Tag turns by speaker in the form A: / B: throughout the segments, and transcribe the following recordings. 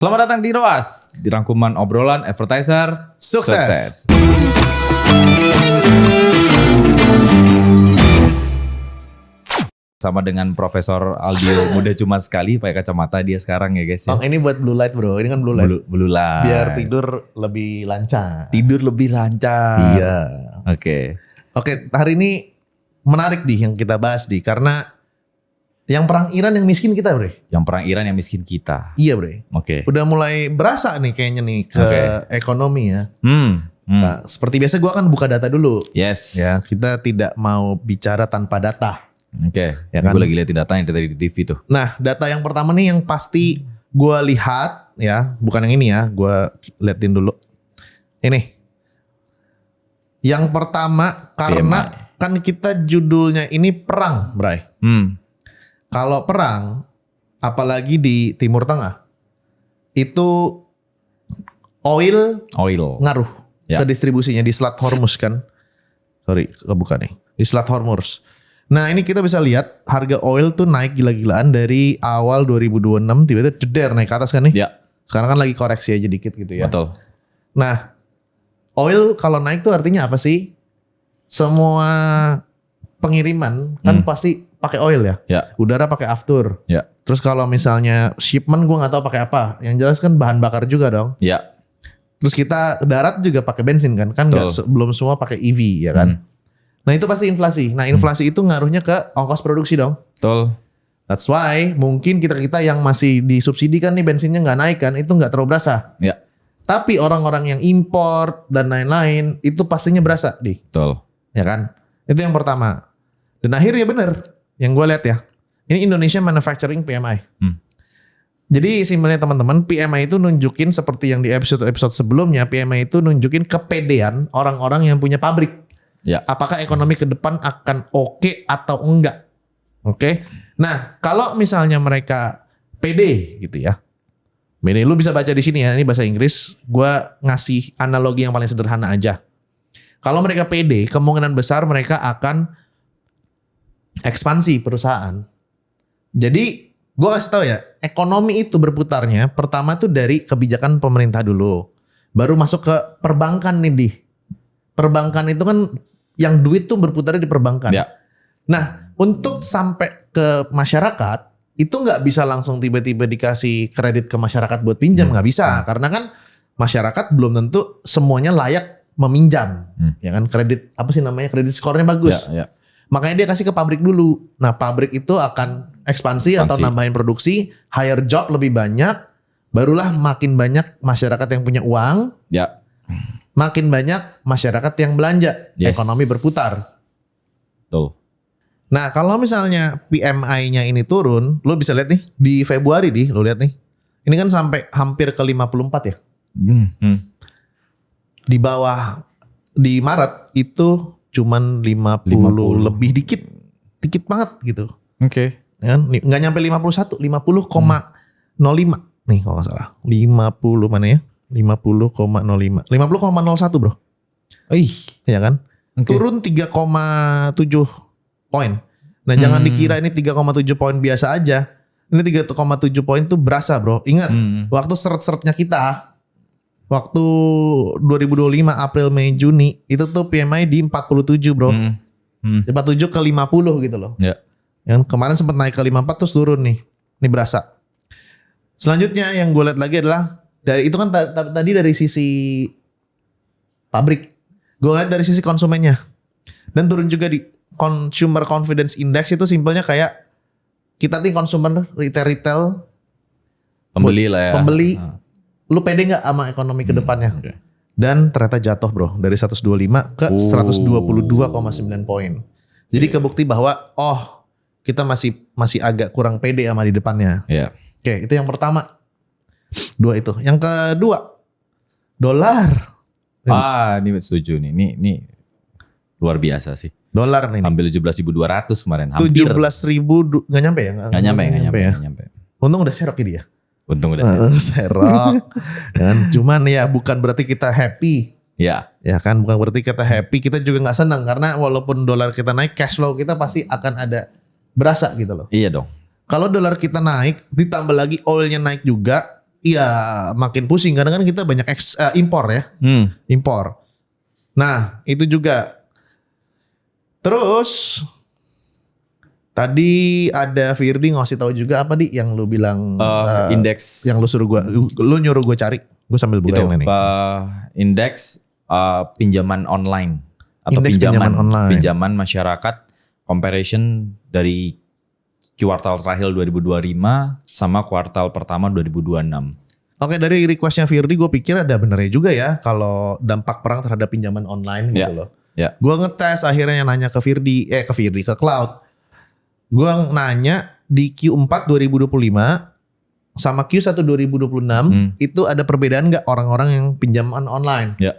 A: Selamat datang di ROAS, di rangkuman obrolan advertiser
B: Sukses.
A: Sama dengan Profesor Aldio, muda cuma sekali pakai kacamata dia sekarang ya guys ya.
B: Oh, ini buat blue light bro, ini kan blue light.
A: Blue light.
B: Biar tidur lebih lancar.
A: Tidur lebih lancar.
B: Iya.
A: Oke.
B: Oke, hari ini menarik nih yang kita bahas karena yang perang Iran yang miskin kita bre.
A: Yang perang Iran yang miskin kita.
B: Iya bre.
A: Oke.
B: Udah mulai berasa nih kayaknya nih ke ekonomi ya. Nah, seperti biasa gue akan buka data dulu.
A: Yes.
B: Ya, kita tidak mau bicara tanpa data.
A: Oke.
B: Ya kan?
A: Gue lagi liatin datanya tadi di TV tuh.
B: Nah, data yang pertama nih yang pasti gue lihat ya, bukan yang ini ya, gue liatin dulu. Ini. Yang pertama karena kan kita judulnya ini perang, Bray. Kalau perang, apalagi di Timur Tengah, itu oil ngaruh ke distribusinya di Selat Hormuz kan. Sorry, kebuka nih. Di Selat Hormuz. Nah ini kita bisa lihat harga oil tuh naik gila-gilaan dari awal 2026 tiba-tiba jeder naik ke atas kan nih.
A: Ya.
B: Sekarang kan lagi koreksi aja dikit gitu ya.
A: Betul.
B: Nah oil kalau naik tuh artinya apa sih? Semua pengiriman kan pasti pakai oil ya.
A: Ya.
B: Udara pakai aftur.
A: Ya.
B: Terus kalau misalnya shipment gue nggak tahu pakai apa. Yang jelas kan bahan bakar juga dong.
A: Ya.
B: Terus kita darat juga pakai bensin kan nggak belum semua pakai EV ya kan. Nah itu pasti inflasi. Nah inflasi itu ngaruhnya ke ongkos produksi dong.
A: Betul.
B: That's why mungkin kita yang masih disubsidi kan nih bensinnya nggak naik kan, itu nggak terlalu berasa.
A: Ya.
B: Tapi orang-orang yang import dan lain-lain itu pastinya berasa
A: Betul.
B: ya kan. Itu yang pertama. Dan akhirnya bener yang gue lihat ya. Ini Indonesia Manufacturing PMI. Jadi simpelnya teman-teman, PMI itu nunjukin seperti yang di episode sebelumnya, PMI itu nunjukin kepedean orang-orang yang punya pabrik.
A: Ya.
B: Apakah ekonomi ke depan akan oke atau enggak? Oke. Nah, kalau misalnya mereka pede gitu ya. Ini lu bisa baca di sini ya, ini bahasa Inggris. Gua ngasih analogi yang paling sederhana aja. Kalau mereka pede, kemungkinan besar mereka akan ekspansi perusahaan. Jadi, gua kasih tahu ya, ekonomi itu berputarnya pertama tuh dari kebijakan pemerintah dulu. Baru masuk ke perbankan nih, Perbankan itu kan yang duit tuh berputarnya di perbankan.
A: Ya.
B: Nah, untuk sampai ke masyarakat itu nggak bisa langsung tiba-tiba dikasih kredit ke masyarakat buat pinjam, nggak bisa. Karena kan masyarakat belum tentu semuanya layak meminjam. Ya kan kredit apa sih namanya? Kredit skornya bagus.
A: Ya.
B: Makanya dia kasih ke pabrik dulu. Nah, pabrik itu akan ekspansi atau nambahin produksi, hire job lebih banyak, barulah makin banyak masyarakat yang punya uang.
A: Ya.
B: Makin banyak masyarakat yang belanja, ekonomi berputar.
A: Tuh.
B: Nah kalau misalnya PMI-nya ini turun, lo bisa lihat nih di Februari lo lihat nih. Ini kan sampai hampir ke 54 ya. Di bawah, di Maret itu cuman 50 lebih dikit banget gitu.
A: Oke.
B: Ya kan? Nggak nyampe 51, 50,05 nih kalau nggak salah. 50 mana ya? 50,05. 50,01 bro. Ya kan? Turun 3,7 poin. Nah jangan dikira ini 3,7 poin biasa aja. Ini 3,7 poin tuh berasa bro. Ingat waktu seret-seretnya kita. Waktu 2025 April, Mei, Juni. Itu tuh PMI di 47 bro. 47 ke 50 gitu loh.
A: Ya.
B: Yang kemarin sempat naik ke 54 terus turun nih. Ini berasa. Selanjutnya yang gue lihat lagi adalah dari itu kan tadi dari sisi pabrik, gue lihat dari sisi konsumennya dan turun juga di Consumer Confidence Index. Itu simpelnya kayak kita nih konsumen retail
A: Pembeli lah ya.
B: Pembeli, lu pede nggak sama ekonomi ke depannya? Dan ternyata jatuh bro dari 125 ke 122,9 poin. Jadi kebukti bahwa kita masih agak kurang pede sama di depannya.
A: Ya.
B: Oke, itu yang pertama. 2 itu. Yang kedua, dolar.
A: Ini setuju nih. Ini luar biasa sih.
B: Dolar nih.
A: Ambil 17.200 kemarin. Hampir.
B: 17.000 nggak nyampe ya?
A: Nggak nyampe.
B: Untung udah serok dia.
A: Untung udah serok.
B: Serok. Dan cuman ya bukan berarti kita happy.
A: Ya.
B: Ya kan, bukan berarti kita happy. Kita juga nggak senang karena walaupun dolar kita naik, cash flow kita pasti akan ada berasa gitu loh.
A: Iya dong.
B: Kalau dolar kita naik, ditambah lagi oilnya naik juga, iya makin pusing karena kan kita banyak impor ya. Impor. Nah, itu juga. Terus tadi ada Firdi ngasih tahu juga apa di yang lu bilang
A: Indeks
B: yang lu nyuruh gua cari. Gua sambil buka
A: itu
B: yang ini.
A: indeks pinjaman online atau
B: Indeks pinjaman online.
A: pinjaman masyarakat comparison dari kuartal terakhir 2025 sama kuartal pertama 2026.
B: Oke, dari requestnya Firdi gue pikir ada benernya juga ya kalau dampak perang terhadap pinjaman online gitu loh.
A: Ya.
B: Gue ngetes akhirnya nanya ke Cloud. Gue nanya di Q4 2025 sama Q1 2026 itu ada perbedaan nggak orang-orang yang pinjaman online?
A: Ya.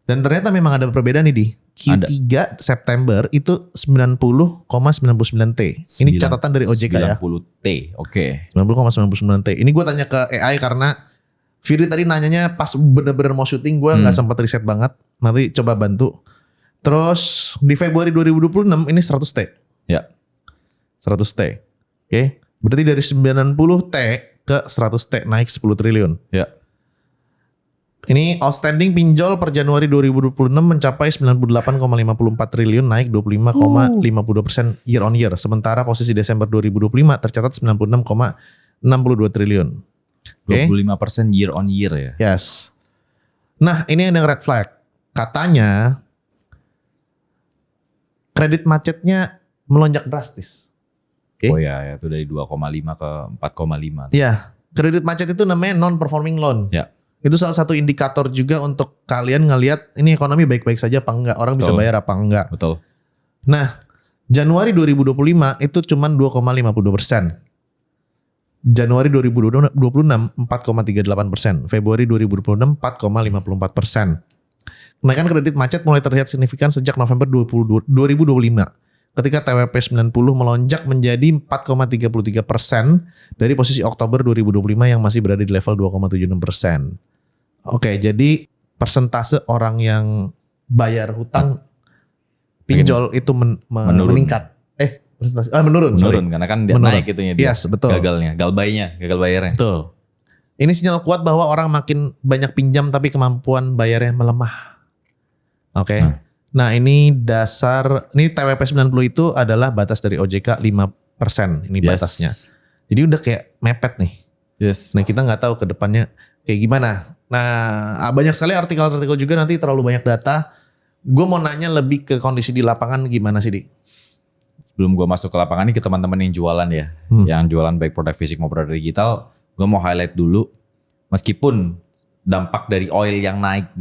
B: Dan ternyata memang ada perbedaan nih di Q3 September itu 90,99 T. Ini catatan dari OJK ya.
A: 90 T, oke.
B: 90,99 T. Ini gue tanya ke AI karena Firdi tadi nanyanya pas bener-bener mau syuting, gue nggak sempat riset banget. Nanti coba bantu. Terus di Februari 2026 ini 100 T.
A: Ya.
B: 100 T. Oke. Berarti dari 90 T ke 100 T naik 10 triliun.
A: Ya.
B: Ini outstanding pinjol per Januari 2026 mencapai 98,54 triliun naik 25,52% year on year. Sementara posisi Desember 2025 tercatat 96,62 triliun. Oke.
A: 25% year on year ya.
B: Yes. Nah, ini yang red flag. Katanya kredit macetnya melonjak drastis. Oke.
A: Oh ya, itu dari 2,5 ke 4,5.
B: Iya, kredit macet itu namanya non performing loan.
A: Ya.
B: Itu salah satu indikator juga untuk kalian ngelihat ini ekonomi baik-baik saja apa enggak, orang bisa bayar apa enggak.
A: Betul.
B: Nah, Januari 2025 itu cuma 2,52%. Januari 2026 4,38%. Februari 2026 4,54%. Kenaikan kredit macet mulai terlihat signifikan sejak November 2025. Ketika TWP 90 melonjak menjadi 4,33% dari posisi Oktober 2025 yang masih berada di level 2,76%. Oke, jadi persentase orang yang bayar hutang pinjol itu meningkat. Menurun.
A: Menurun karena kan dia naik itunya dia.
B: Yes, betul.
A: Gagal bayarnya.
B: Betul. Ini sinyal kuat bahwa orang makin banyak pinjam tapi kemampuan bayarnya melemah. Oke. Nah, ini TWP 90 itu adalah batas dari OJK 5%. Ini batasnya. Jadi udah kayak mepet nih.
A: Yes.
B: Nah, kita nggak tahu ke depannya kayak gimana. Nah, banyak sekali artikel-artikel juga nanti terlalu banyak data. Gue mau nanya lebih ke kondisi di lapangan gimana sih, Di?
A: Sebelum gue masuk ke lapangan ini ke teman-teman yang jualan ya. Yang jualan baik produk fisik maupun produk digital. Gue mau highlight dulu. Meskipun dampak dari oil yang naik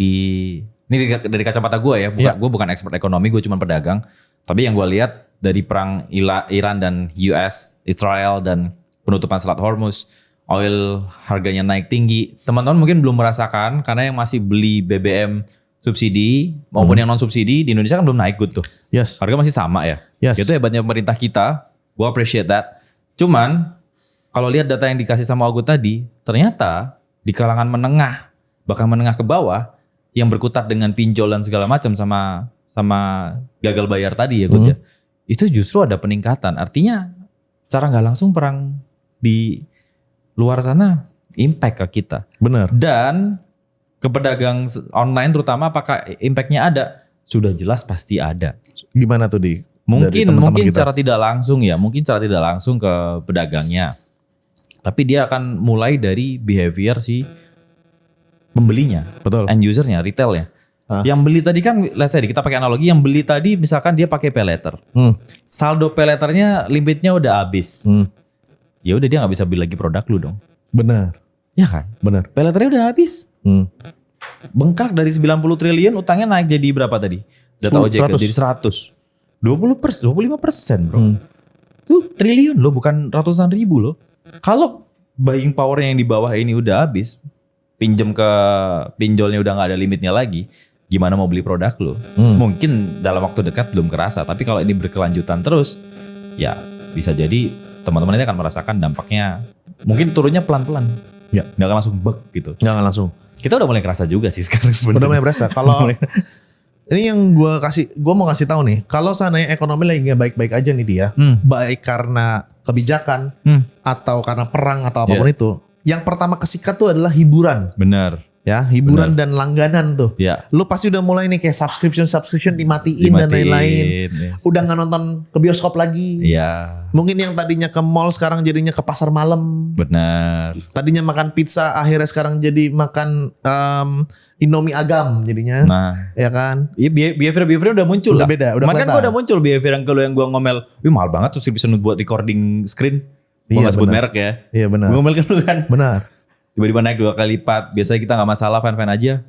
A: ini dari kacamata gue ya. Gue bukan expert ekonomi, gue cuma pedagang. Tapi yang gue lihat dari perang Iran dan US, Israel dan penutupan Selat Hormuz. Oil harganya naik tinggi. Teman-teman mungkin belum merasakan karena yang masih beli BBM subsidi maupun yang non subsidi di Indonesia kan belum naik good tuh.
B: Yes.
A: Harga masih sama ya.
B: Yes.
A: Itu hebatnya pemerintah kita. Gue appreciate that. Cuman kalau lihat data yang dikasih sama Ogut tadi, ternyata di kalangan menengah bahkan menengah ke bawah yang berkutat dengan pinjol dan segala macam sama gagal bayar tadi ya Gut ya. Itu justru ada peningkatan. Artinya cara nggak langsung perang di luar sana impact ke kita.
B: Benar.
A: Dan ke pedagang online terutama apakah impactnya ada? Sudah jelas pasti ada.
B: Gimana tuh Di?
A: Mungkin cara tidak langsung ya. Mungkin cara tidak langsung ke pedagangnya. Tapi dia akan mulai dari behavior si pembelinya.
B: Betul.
A: End usernya, retailnya. Yang beli tadi kan, let's say kita pakai analogi, yang beli tadi misalkan dia pakai pay letter. Saldo pay letternya limitnya udah habis. Ya udah dia nggak bisa beli lagi produk lu dong.
B: Benar.
A: Ya kan?
B: Benar.
A: Pay letternya udah habis. Bengkak dari 90 triliun utangnya naik jadi berapa tadi? Data OJK jadi 100. 25% bro. Itu triliun loh, bukan ratusan ribu loh. Kalau buying power yang di bawah ini udah habis, pinjolnya udah nggak ada limitnya lagi, gimana mau beli produk lo? Mungkin dalam waktu dekat belum kerasa, tapi kalau ini berkelanjutan terus, ya bisa jadi teman-teman ini akan merasakan dampaknya. Mungkin turunnya pelan-pelan,
B: ya,
A: nggak akan langsung bug gitu.
B: Nggak akan langsung.
A: Kita udah mulai kerasa juga sih sekarang sebenarnya.
B: Udah mulai berasa. Kalau ini yang gue mau kasih tahu nih, kalau seandainya ekonomi lagi nggak baik-baik aja nih dia, baik karena kebijakan atau karena perang atau apapun itu, yang pertama kesikat tuh adalah hiburan.
A: Bener.
B: Ya, hiburan dan langganan tuh.
A: Ya.
B: Lu pasti udah mulai nih kayak subscription dimatiin dan lain-lain.
A: Yes.
B: Udah nggak nonton ke bioskop lagi.
A: Iya.
B: Mungkin yang tadinya ke mall sekarang jadinya ke pasar malam.
A: Benar.
B: Tadinya makan pizza akhirnya sekarang jadi makan Indomie Agam jadinya.
A: Nah,
B: Ya kan?
A: iya behavior udah muncul
B: Udah
A: lah.
B: beda, udah
A: Makanya
B: kelihatan.
A: udah muncul behavior yang kalau yang gua ngomel, wih mahal banget terus bisa buat recording screen. Gua
B: Iya,
A: nggak sebut
B: benar.
A: merek ya.
B: Iya benar.
A: Gua ngomel kan lu kan.
B: Benar.
A: Tiba-tiba naik 2 kali lipat. Biasanya kita nggak masalah fan aja.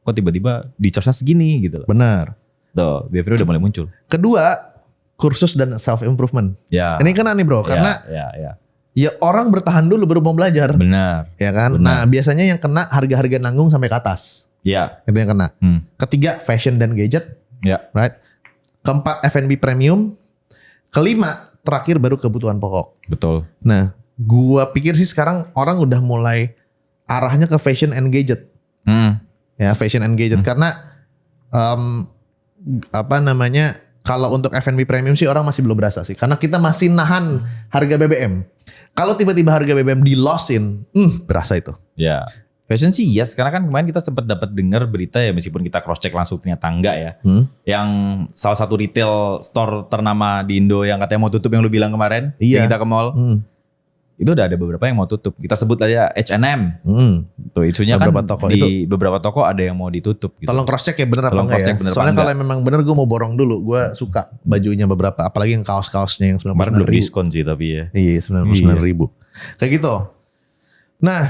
A: Kok tiba-tiba di charge-nya segini gitu loh.
B: Benar.
A: Tuh, behavior udah mulai muncul.
B: Kedua, kursus dan self improvement.
A: Ya.
B: Ini kan aneh bro, karena
A: ya.
B: ya orang bertahan dulu baru mau belajar.
A: Benar.
B: Ya kan?
A: Benar.
B: Nah, biasanya yang kena harga-harga nanggung sampai ke atas.
A: Ya.
B: Itu yang kena. Ketiga, fashion dan gadget,
A: Ya.
B: right? Keempat, F&B premium. Kelima, terakhir baru kebutuhan pokok.
A: Betul.
B: Nah, gua pikir sih sekarang orang udah mulai arahnya ke fashion and gadget. Ya, fashion and gadget karena kalau untuk F&B premium sih orang masih belum berasa sih. Karena kita masih nahan harga BBM. Kalau tiba-tiba harga BBM di-lossin, berasa itu.
A: Ya. Fashion sih yes, karena kan kemarin kita sempat dapat dengar berita ya meskipun kita cross check langsung ternyata enggak ya. Yang salah satu retail store ternama di Indo yang katanya mau tutup yang lu bilang kemarin,
B: Iya.
A: yang kita ke mall. Itu udah ada beberapa yang mau tutup. Kita sebut aja H&M. Tuh isunya
B: Beberapa
A: kan
B: toko
A: di beberapa toko ada yang mau ditutup gitu.
B: Tolong cross check ya bener apa
A: Tolong
B: enggak
A: cross-check
B: ya.
A: bener apa
B: Soalnya
A: enggak.
B: kalau memang bener gue mau borong dulu. Gue suka bajunya beberapa. Apalagi yang kaos-kaosnya yang 99
A: Kemarin belum
B: ribu.
A: diskon sih tapi ya.
B: Iya 99 ribu. Kayak gitu. Nah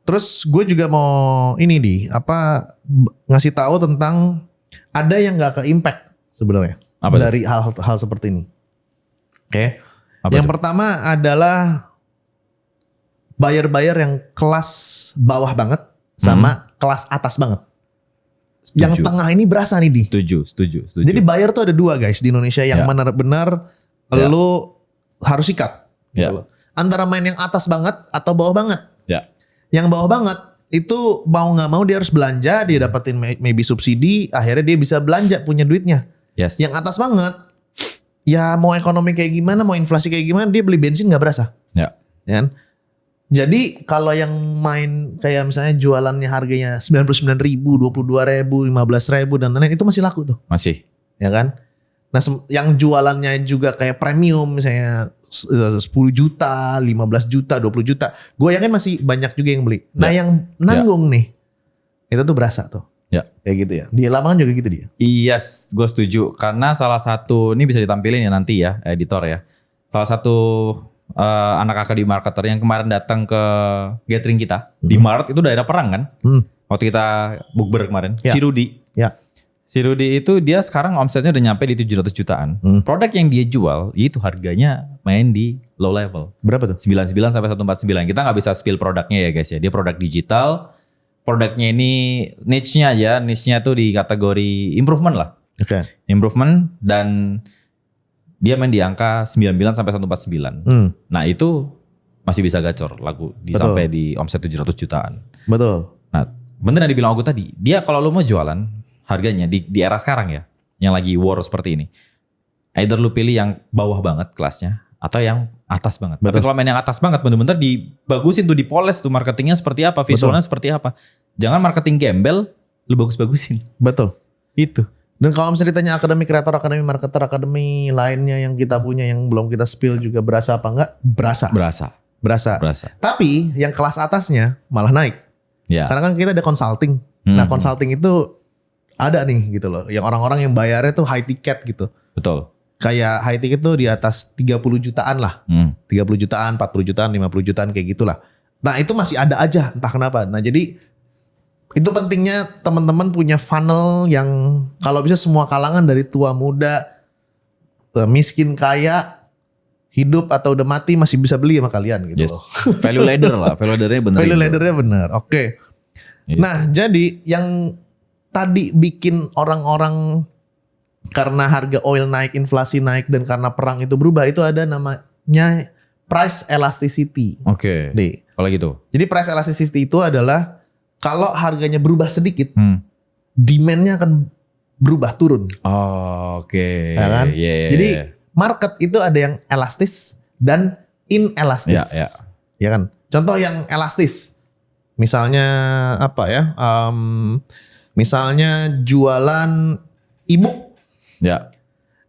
B: terus gue juga mau ngasih tahu tentang ada yang gak ke impact sebenarnya.
A: Apa tuh?
B: Dari hal seperti ini. Oke.
A: Apa
B: Yang
A: tuh?
B: pertama adalah buyer-buyer yang kelas bawah banget sama kelas atas banget. Yang
A: Setuju.
B: tengah ini berasa nih di.
A: Setuju.
B: Jadi buyer tuh ada 2 guys di Indonesia yang
A: Ya.
B: benar-benar
A: Ya.
B: lu harus sikat. Gitu
A: Ya.
B: loh. Antara main yang atas banget atau bawah banget.
A: Ya.
B: Yang bawah banget itu mau nggak mau dia harus belanja, dia dapetin maybe subsidi, akhirnya dia bisa belanja punya duitnya.
A: Yes.
B: Yang atas banget, ya mau ekonomi kayak gimana, mau inflasi kayak gimana, dia beli bensin nggak berasa.
A: Ya.
B: Ya kan? Jadi kalau yang main kayak misalnya jualannya harganya 99 ribu, 22 ribu, 15 ribu dan lain-lain itu masih laku tuh.
A: Masih.
B: Ya kan? Nah yang jualannya juga kayak premium misalnya 10 juta, 15 juta, 20 juta. Gue yakin masih banyak juga yang beli. Nah yang nanggung nih, itu tuh berasa tuh.
A: Ya.
B: Kayak gitu ya. Di lapangan juga gitu dia.
A: Yes, gue setuju. Karena salah satu, ini bisa ditampilin ya nanti ya, editor ya. Salah satu anak kakak di marketer yang kemarin datang ke gathering kita. Di Mart itu daerah perang kan. Waktu kita bukber kemarin.
B: Ya.
A: Si Rudy.
B: Ya.
A: Si Rudy itu dia sekarang omsetnya udah nyampe di 700 jutaan. Produk yang dia jual itu harganya main di low level.
B: Berapa tuh?
A: 99 sampai 149. Kita nggak bisa spill produknya ya guys ya. Dia produk digital. Produknya ini niche-nya aja. Niche-nya tuh di kategori improvement lah.
B: Oke.
A: Improvement dan dia main di angka 99 sampai 149. Nah itu masih bisa gacor lagu di
B: Betul.
A: sampai di omset 700 jutaan.
B: Betul.
A: Nah bener yang dibilang aku tadi. Dia kalau lo mau jualan harganya di era sekarang ya. Yang lagi war seperti ini. Either lu pilih yang bawah banget kelasnya. Atau yang atas banget.
B: Betul.
A: Tapi kalau main yang atas banget bener-bener dibagusin tuh, dipoles tuh marketingnya seperti apa, visualnya seperti apa. Jangan marketing gembel, lu bagus-bagusin.
B: Betul.
A: Itu.
B: Dan kalau misalnya ditanya akademi kreator, akademi marketer, akademi lainnya yang kita punya yang belum kita spill juga berasa apa enggak? Berasa.
A: Berasa.
B: Tapi yang kelas atasnya malah naik.
A: Ya.
B: Karena kan kita ada consulting. Nah consulting itu ada nih gitu loh. Yang orang-orang yang bayarnya tuh high ticket gitu.
A: Betul.
B: Kayak high ticket tuh di atas 30 jutaan lah. 30 jutaan, 40 jutaan, 50 jutaan kayak gitulah. Nah itu masih ada aja entah kenapa. Nah jadi itu pentingnya teman-teman punya funnel yang kalau bisa semua kalangan dari tua muda, miskin kaya, hidup atau udah mati masih bisa beli sama kalian gitu
A: Yes.
B: loh.
A: Value ladder lah. Value laddernya bener.
B: Value
A: itu.
B: laddernya benar. Oke.
A: Gitu.
B: Nah jadi yang tadi bikin orang-orang karena harga oil naik, inflasi naik dan karena perang itu berubah itu ada namanya price elasticity.
A: Oke.
B: Nih.
A: Kalau gitu.
B: Jadi price elasticity itu adalah kalau harganya berubah sedikit, demand-nya akan berubah turun.
A: Oh, oke.
B: Ya kan?
A: Yeah.
B: Jadi market itu ada yang elastis dan inelastis.
A: Ya.
B: Ya kan? Contoh yang elastis. Misalnya apa ya? Misalnya jualan e-book.
A: Ya.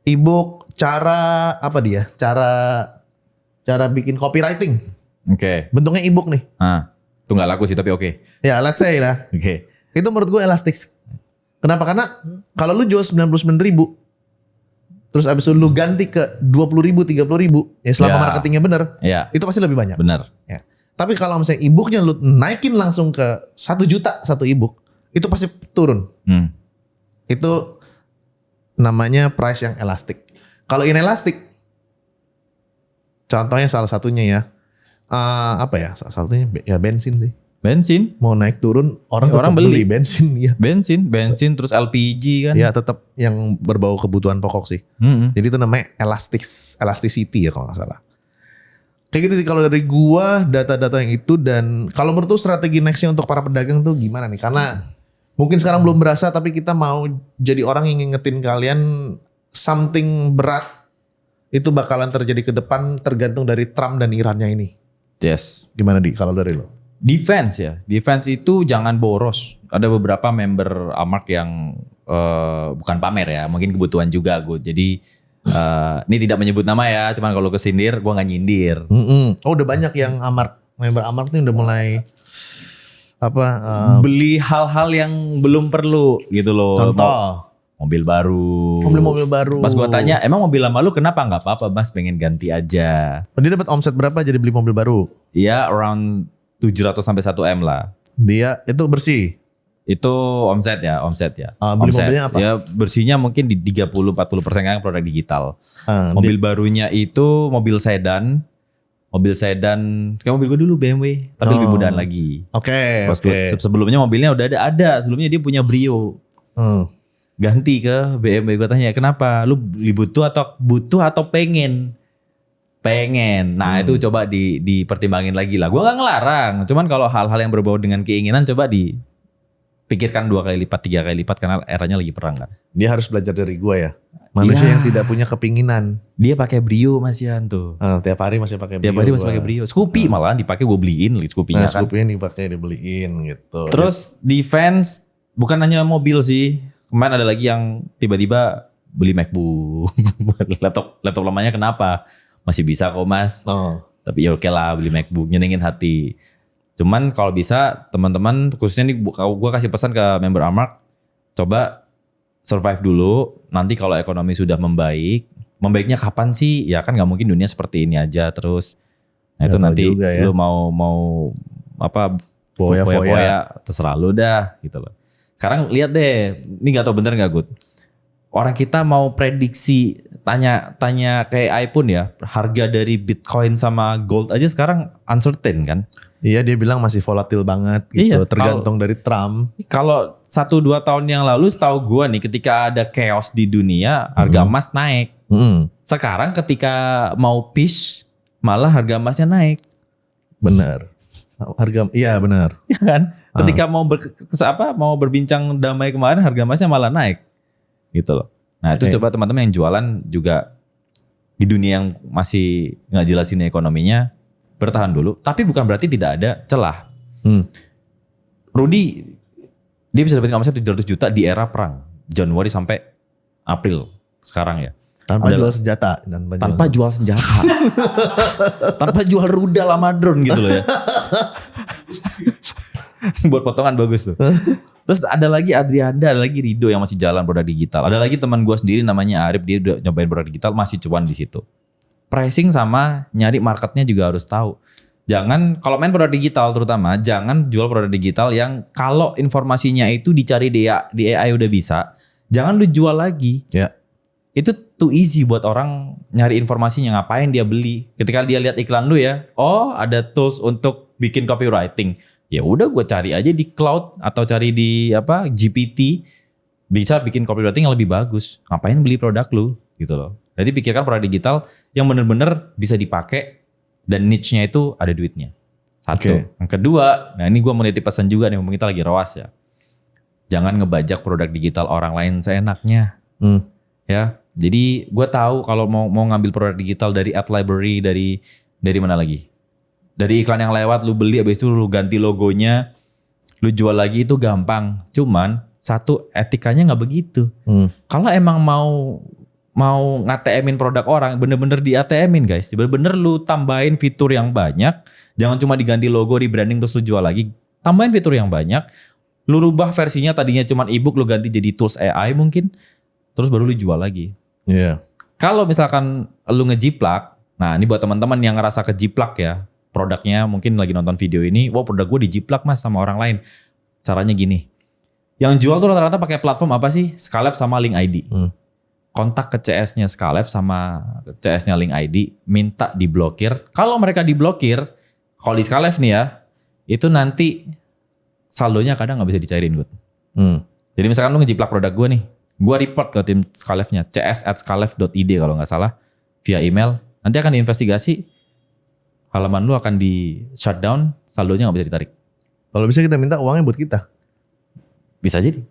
B: E-book cara apa dia? Cara bikin copywriting.
A: Oke.
B: Bentuknya e-book nih.
A: Itu nggak laku sih tapi oke.
B: Ya, let's say lah.
A: Oke.
B: Itu menurut gue elastis. Kenapa? Karena kalau lu jual 99.000, terus abis itu lu ganti ke 20.000, 30.000, ya selama
A: Ya.
B: marketingnya bener,
A: Ya.
B: itu pasti lebih banyak.
A: Benar.
B: Ya. Tapi kalau misalnya e-booknya lu naikin langsung ke 1 juta satu e-book, itu pasti turun. Itu namanya price yang elastik. Kalau inelastik, contohnya salah satunya ya, apa ya? Salah satunya ya bensin sih.
A: Bensin.
B: Mau naik turun orang
A: Ya, orang
B: tetap beli
A: beli.
B: bensin ya.
A: Bensin terus LPG kan.
B: Ya tetap yang berbau kebutuhan pokok sih. Jadi itu namanya elasticity ya kalau nggak salah. Kayak gitu sih kalau dari gua data-data yang itu. Dan kalau menurut lu strategi nextnya untuk para pedagang tuh gimana nih? Karena mungkin sekarang belum berasa tapi kita mau jadi orang yang ngingetin kalian something berat itu bakalan terjadi ke depan tergantung dari Trump dan Irannya ini.
A: Yes.
B: Gimana kalau dari lo?
A: Defense ya. Defense itu jangan boros. Ada beberapa member Amark yang bukan pamer ya, mungkin kebutuhan juga gue. Jadi ini tidak menyebut nama ya, cuman kalau kesindir gue nggak nyindir.
B: Oh udah banyak yang member Amark nih udah mulai
A: beli hal-hal yang belum perlu gitu loh.
B: contoh
A: Mobil baru.
B: mobil baru.
A: Pas gue tanya, emang mobil lama lu kenapa? Nggak apa-apa mas, pengen ganti aja.
B: Dia dapat omset berapa jadi beli mobil baru?
A: Iya around 700 sampai 1 M lah.
B: Dia itu bersih.
A: Itu omset ya.
B: Beli mobilnya apa?
A: Ya bersihnya mungkin di 30-40% kan produk digital.
B: Dia-
A: Mobil barunya itu mobil sedan. Kayak mobil gue dulu BMW, tapi lebih mudahan lagi.
B: Oke.
A: Sebelumnya mobilnya udah ada. Sebelumnya dia punya Brio. Ganti ke BMW. Gue tanya kenapa? Lu beli butuh atau pengen? Nah itu coba dipertimbangin lagi lah. Gue gak ngelarang. Cuman kalau hal-hal yang berbau dengan keinginan coba dipikirkan 2 kali lipat, 3 kali lipat karena eranya lagi perang kan.
B: Dia harus belajar dari gua ya. Manusia
A: Iya.
B: yang tidak punya kepinginan.
A: Dia pakai Brio Mas Yan tuh.
B: Tiap hari masih pakai Brio.
A: Tiap hari masih pakai Brio. Scoopy malah dipakai gue beliin Scoopy-nya kan.
B: Scoopy dipakai dibeliin gitu.
A: Terus defense bukan hanya mobil sih. Kemarin ada lagi yang tiba-tiba beli MacBook. laptop lamanya kenapa? Masih bisa kok mas. Tapi ya oke lah beli MacBook, nyenengin hati. Cuman kalau bisa teman-teman khususnya nih gue kasih pesan ke member Amark, coba survive dulu. Nanti kalau ekonomi sudah membaik, membaiknya kapan sih? Ya kan nggak mungkin dunia seperti ini aja terus. Nah itu
B: Nggak tahu
A: nanti
B: juga ya.
A: lu mau apa foya-foya terserah lu dah gitu loh. Sekarang lihat deh, ini nggak tahu bener nggak Gut? Orang kita mau prediksi tanya kayak AI pun ya, harga dari Bitcoin sama gold aja sekarang uncertain kan?
B: Iya dia bilang masih volatil banget gitu.
A: Iya,
B: Tergantung dari Trump.
A: Kalau 1-2 tahun yang lalu setahu gua nih ketika ada chaos di dunia harga emas naik. Sekarang ketika mau peace malah harga emasnya naik.
B: Bener. Iya bener.
A: Ya kan? Ketika mau berbincang damai kemarin harga emasnya malah naik. Gitu loh. Nah itu coba teman-teman yang jualan juga di dunia yang masih nggak jelasin ekonominya bertahan dulu. Tapi bukan berarti tidak ada celah. Rudy dia bisa dapetin omset 700 juta di era perang Januari sampai April sekarang ya.
B: Tanpa jual senjata.
A: Tanpa jual senjata. Tanpa jual rudal sama drone gitu loh ya. Buat potongan bagus tuh. Terus ada lagi Adrianda, ada lagi Rido yang masih jalan produk digital. Ada lagi teman gue sendiri namanya Arif, dia udah nyobain produk digital masih cuan di situ. Pricing sama nyari marketnya juga harus tahu. Jangan kalau main produk digital terutama jangan jual produk digital yang kalau informasinya itu dicari di AI udah bisa, jangan lu jual lagi.
B: Ya.
A: Itu too easy buat orang nyari informasinya, ngapain dia beli. Ketika dia lihat iklan lu ya, oh ada tools untuk bikin copywriting. Ya udah gue cari aja di cloud atau cari di GPT bisa bikin copywriting yang lebih bagus. Ngapain beli produk lu gitu loh. Jadi pikirkan produk digital yang bener-bener bisa dipakai dan niche-nya itu ada duitnya. Satu. Yang kedua, nah ini gue mau nitip pesan juga nih, mumpung kita lagi rawas ya. Jangan ngebajak produk digital orang lain seenaknya. Ya, jadi gue tahu kalau mau ngambil produk digital dari ad library, dari mana lagi? Dari iklan yang lewat lu beli habis itu lu ganti logonya, lu jual lagi itu gampang. Cuman satu etikanya nggak begitu. Kalau emang mau nge-ATM-in produk orang, bener-bener di ATM-in guys. Bener-bener lu tambahin fitur yang banyak. Jangan cuma diganti logo, di branding terus lu jual lagi. Tambahin fitur yang banyak. Lu rubah versinya tadinya cuma ebook, lu ganti jadi tools AI mungkin. Terus baru lu jual lagi.
B: Iya.
A: Kalau misalkan lu ngejiplak, nah ini buat teman-teman yang ngerasa kejiplak ya. Produknya mungkin lagi nonton video ini, wah produk gue dijiplak mas sama orang lain. Caranya gini. Yang jual tuh rata-rata pakai platform apa sih? Skalef sama Link ID. Kontak ke CS-nya Skalef sama CS-nya Link ID, minta diblokir. Kalau mereka diblokir, kalau di Skalef nih ya, itu nanti saldonya kadang nggak bisa dicairin gue. Jadi misalkan lu ngejiplak produk gue nih, gue report ke tim Skalefnya, cs@skalef.id kalau nggak salah, via email. Nanti akan diinvestigasi, halaman lu akan di shutdown, saldonya nggak bisa ditarik.
B: Kalau bisa kita minta uangnya buat kita.
A: Bisa jadi,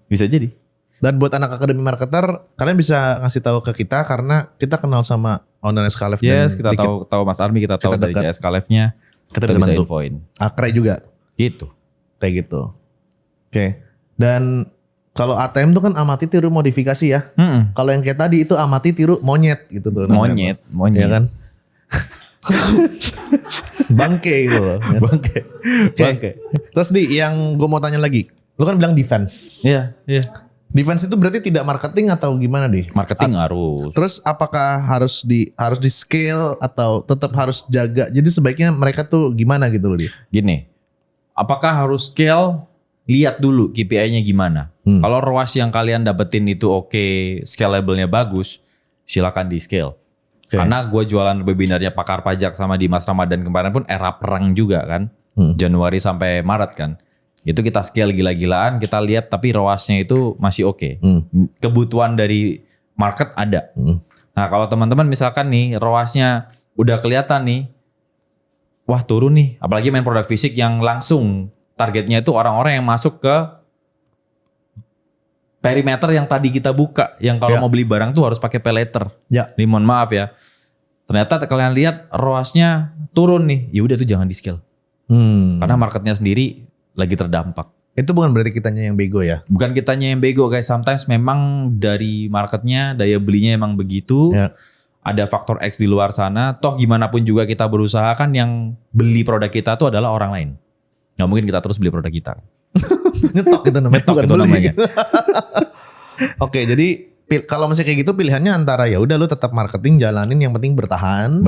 A: bisa jadi.
B: Dan buat anak akademi marketer, kalian bisa ngasih tahu ke kita karena kita kenal sama owner Skalef.
A: Yes, kita tahu Mas Army, kita tahu dari CS Skalefnya,
B: kita bisa bantu.
A: infoin.
B: Akre juga.
A: Gitu.
B: Kayak gitu. Oke. Dan kalau ATM tuh kan amati tiru modifikasi ya. Kalau yang kayak tadi itu amati tiru monyet gitu tuh.
A: Monyet.
B: Ya kan? Bangke gitu loh. Ya.
A: Bangke.
B: Terus yang gue mau tanya lagi. Lu kan bilang defense.
A: Iya.
B: Defense itu berarti tidak marketing atau gimana deh?
A: Marketing harus.
B: Terus apakah harus di scale atau tetap harus jaga? Jadi sebaiknya mereka tuh gimana gitu loh dia?
A: Gini, apakah harus scale? Lihat dulu KPI-nya gimana. Kalau ROAS yang kalian dapetin itu oke, scalable-nya bagus, silakan di scale. Karena gue jualan webinarnya Pakar Pajak sama Dimas Ramadan kemarin pun era perang juga kan. Januari sampai Maret kan. Itu kita scale gila-gilaan, kita lihat tapi ROAS-nya itu masih oke. Kebutuhan dari market ada. Nah kalau teman-teman misalkan nih ROAS-nya udah kelihatan nih, wah turun nih. Apalagi main produk fisik yang langsung targetnya itu orang-orang yang masuk ke perimeter yang tadi kita buka. Yang kalau mau beli barang tuh harus pakai pay later. Ini mohon maaf ya. Ternyata kalian lihat ROAS-nya turun nih. Ya udah tuh jangan di scale. Karena marketnya sendiri lagi terdampak.
B: Itu bukan berarti kitanya yang bego ya?
A: Bukan kitanya yang bego guys. Sometimes memang dari marketnya daya belinya emang begitu. Ada faktor X di luar sana. Toh gimana pun juga kita berusaha kan yang beli produk kita tuh adalah orang lain. Gak mungkin kita terus beli produk kita.
B: Nyetok itu namanya.
A: Nyetok itu namanya.
B: Oke, jadi kalau masih kayak gitu pilihannya antara ya udah lu tetap marketing jalanin yang penting bertahan.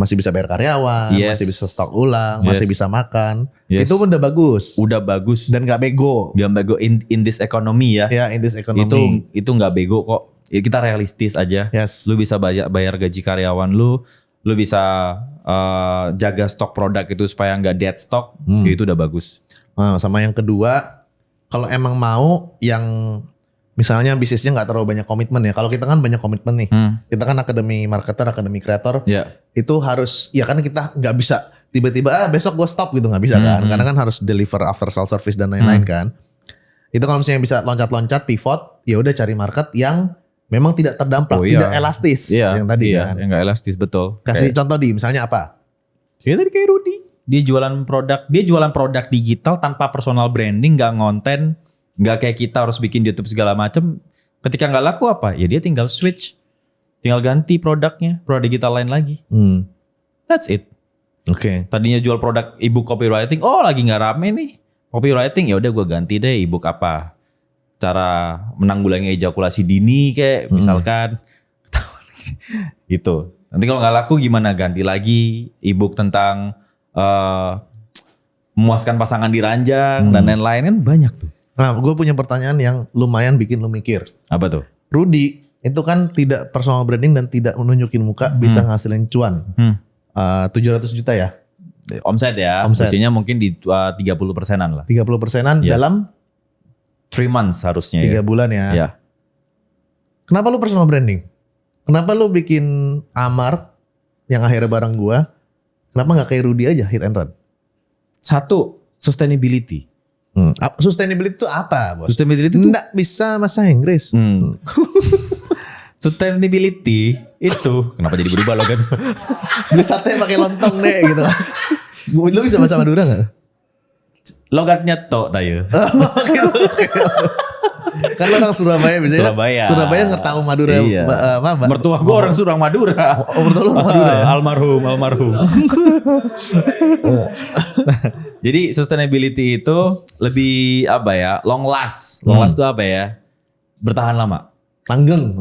B: Masih bisa bayar karyawan, masih bisa stok ulang, masih bisa makan. Itu udah bagus.
A: Udah bagus.
B: Dan gak bego.
A: Gak bego in this economy ya.
B: Ya, in this economy.
A: Itu gak bego kok. Ya, kita realistis aja. Lu bisa bayar gaji karyawan lu bisa jaga stok produk itu supaya nggak dead stock, itu udah bagus.
B: Nah, sama yang kedua, kalau emang mau yang misalnya bisnisnya nggak terlalu banyak komitmen ya. Kalau kita kan banyak komitmen nih, kita kan akademi marketer, akademi kreator, itu harus ya kan kita nggak bisa tiba-tiba besok gue stop gitu, nggak bisa kan? Karena kan harus deliver after sales service dan lain-lain kan. Itu kalau misalnya bisa loncat-loncat, pivot, ya udah cari market yang memang tidak terdampak, tidak elastis yang tadi kan.
A: Yang gak elastis, betul.
B: Kasih contoh misalnya apa?
A: Kayak Rudy. Dia jualan produk digital tanpa personal branding, gak ngonten, gak kayak kita harus bikin YouTube segala macem. Ketika gak laku apa? Ya dia tinggal switch, tinggal ganti produknya, produk digital lain lagi. That's it.
B: Oke.
A: Tadinya jual produk ebook copywriting, lagi gak rame nih. Copywriting, ya udah gue ganti deh ebook apa? Cara menanggulangi ejakulasi dini kayak misalkan gitu. Nanti kalau nggak laku gimana, ganti lagi ebook tentang memuaskan pasangan di ranjang dan lain-lain, kan banyak tuh.
B: Nah, gue punya pertanyaan yang lumayan bikin lu mikir.
A: Apa tuh?
B: Rudy itu kan tidak personal branding dan tidak menunjukin muka, bisa ngasilin cuan 700 juta ya
A: omset ya. Biasanya mungkin di 30%-an lah.
B: 30%-an dalam
A: 3 months harusnya
B: 3 bulan ya. Kenapa lu personal branding? Kenapa lu bikin Amar yang akhirnya bareng gua? Kenapa gak kayak Rudy aja hit and run?
A: Satu, sustainability.
B: Sustainability itu apa, bos?
A: Sustainability itu
B: nggak bisa bahasa Inggris.
A: Sustainability itu kenapa jadi berubah loh kan?
B: Beli sate pakai lontong deh gitu. Lu bisa bahasa Madura gak?
A: Logatnya tok tayo.
B: Kan lo orang Surabaya biasanya. Surabaya nggak tahu Madura.
A: Iya. Mertua gue orang Surang Madura.
B: Oh, mertua lu Madura ya?
A: Almarhum. Jadi sustainability itu lebih apa ya? Long last. Long last itu apa ya? Bertahan lama. Langgeng.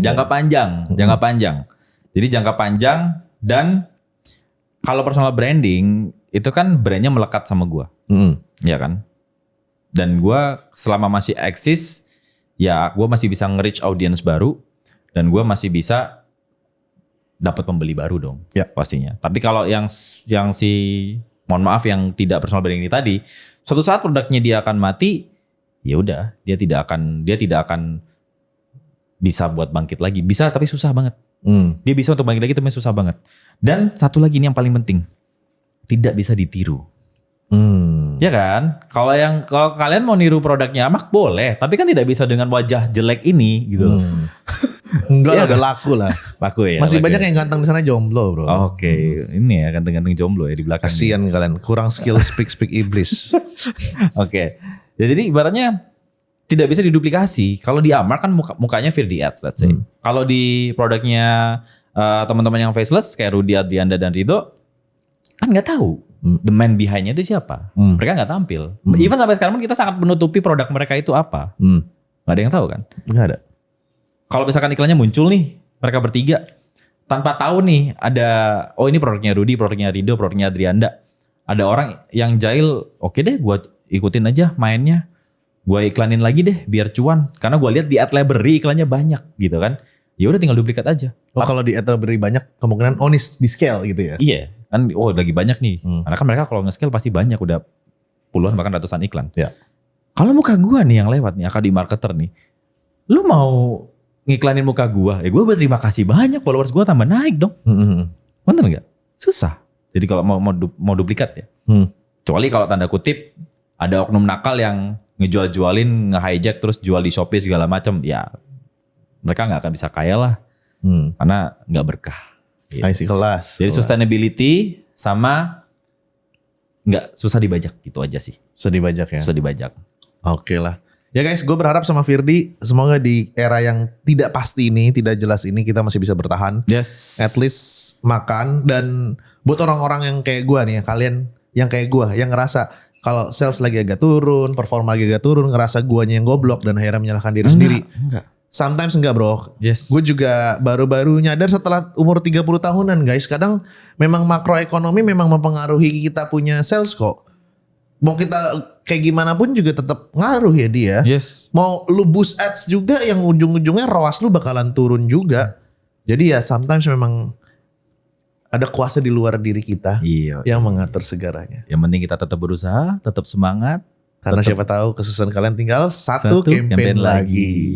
A: Jangka panjang. Jadi jangka panjang dan kalau personal branding itu kan brandnya melekat sama gue. Ya kan? Dan gue selama masih eksis, ya gue masih bisa nge-reach audience baru. Dan gue masih bisa dapat pembeli baru dong.
B: Ya.
A: Pastinya. Tapi kalau yang mohon maaf yang tidak personal branding ini tadi, suatu saat produknya dia akan mati, ya udah dia tidak akan bisa buat bangkit lagi. Bisa tapi susah banget. Dia bisa untuk bangkit lagi tapi susah banget. Dan satu lagi ini yang paling penting, tidak bisa ditiru. Ya kan? Kalau kalian mau niru produknya Amak boleh, tapi kan tidak bisa dengan wajah jelek ini gitu loh.
B: Enggak lah, udah laku lah.
A: Laku ya.
B: Masih banyak yang ganteng di sana jomblo, bro.
A: Oke, ini ya ganteng-ganteng jomblo ya di belakang.
B: Kasian kalian, kurang skill speak iblis.
A: Oke. Ya, jadi ibaratnya tidak bisa diduplikasi. Kalau di Amark kan mukanya Firdi Ads, let's say. Kalau di produknya teman-teman yang faceless kayak Rudy, Adrianda dan Rido kan nggak tahu the man behind-nya itu siapa. Mereka nggak tampil. Even sampai sekarang pun kita sangat menutupi produk mereka itu apa. Nggak ada yang tahu kan?
B: Nggak ada.
A: Kalau misalkan iklannya muncul nih, mereka bertiga tanpa tahu nih ada ini produknya Rudy, produknya Rido, produknya Adrianda. Ada orang yang jahil, oke deh gue ikutin aja mainnya. Gue iklanin lagi deh biar cuan. Karena gue lihat di ad library iklannya banyak gitu kan. Ya udah tinggal duplikat aja.
B: Oh, kalau di ad library banyak kemungkinan di scale gitu ya.
A: Iya, kan lagi banyak nih. Karena kan mereka kalau nge-scale pasti banyak, udah puluhan bahkan ratusan iklan.
B: Ya.
A: Kalau muka gue nih yang lewat nih, akad marketer nih. Lu mau ngiklanin muka gue, gue berterima kasih banyak, followers gue tambah naik dong. Bener gak? Susah. Jadi kalau mau duplikat ya. Kecuali kalau tanda kutip ada oknum nakal yang ngejual-jualin, nge-hijack terus jual di Shopee segala macam, ya mereka nggak akan bisa kaya lah. Karena nggak berkah. Gitu.
B: Isi kelas.
A: Jadi sustainability sama nggak susah dibajak gitu aja sih.
B: Susah dibajak ya.
A: Susah dibajak.
B: Oke lah. Ya guys, gue berharap sama Firdi, semoga di era yang tidak pasti ini, tidak jelas ini, kita masih bisa bertahan.
A: Yes.
B: At least makan. Dan buat orang-orang yang kayak gue nih, kalian yang kayak gue, yang ngerasa kalau sales lagi agak turun, performa lagi agak turun, ngerasa guanya yang goblok dan akhirnya menyalahkan diri sendiri.
A: Enggak.
B: Sometimes enggak bro.
A: Yes.
B: Gue juga baru-baru nyadar setelah umur 30 tahunan guys. Kadang memang makroekonomi memang mempengaruhi kita punya sales kok. Mau kita kayak gimana pun juga tetap ngaruh ya dia.
A: Yes.
B: Mau lu boost ads juga yang ujung-ujungnya ROAS lu bakalan turun juga. Jadi ya sometimes memang ada kuasa di luar diri kita yang mengatur segalanya.
A: Yang penting kita tetap berusaha, tetap semangat.
B: Karena siapa tahu kesusahan kalian tinggal satu campaign lagi.